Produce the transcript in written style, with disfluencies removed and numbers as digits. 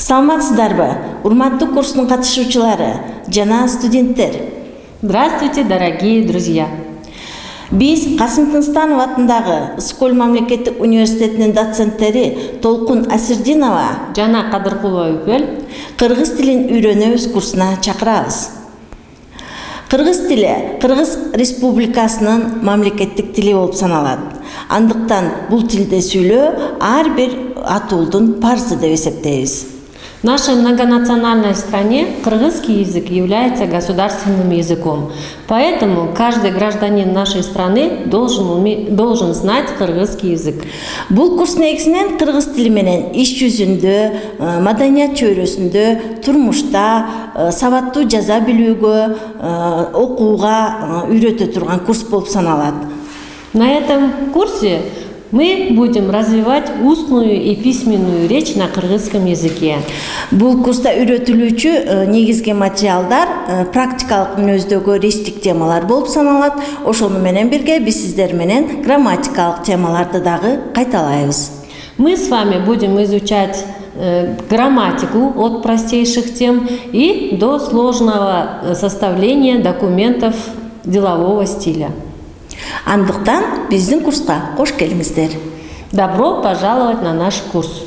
Саламатсыздарбы, урматтуу курстун катышуучулары жана студенттер. Здравствуйте, дорогие друзья! Биз Касым Тынстанов атындагы Ысык-Көл мамлекеттик университетинин доценттери Толкун Асирдинова жана Кадыркулова Үпөл кыргыз тилин үйрөнөбүз курсуна чакырабыз. Кыргыз тили Кыргыз Республикасынын мамлекеттик тили болуп саналат. Андыктан бул тилде сүйлөө ар бир атуулдун парызы деп эсептейбиз. В нашей многонациональной стране кыргызский язык является государственным языком. Поэтому каждый гражданин нашей страны должен знать кыргызский язык. Бул курс негизинен кыргыз тили менен иш жүзүндө, маданият чөйрөсүндө, турмушта сабаттуу жаза билүүгө, окууга үйрөтө турган курс болуп саналат. На этом курсе мы будем развивать устную и письменную речь на кыргызском языке. Бул курста үйрөтүлүүчү негизги материалдар практикалык мүнөздөгү речтик темалар болуп саналат. Ошону менен бирге биз сиздер менен грамматикалык темаларды дагы кайталайбыз. Мы с вами будем изучать грамматику от простейших тем и до сложного составления документов делового стиля. Андыктан биздин курска кош келиңиздер. Добро пожаловать на наш курс!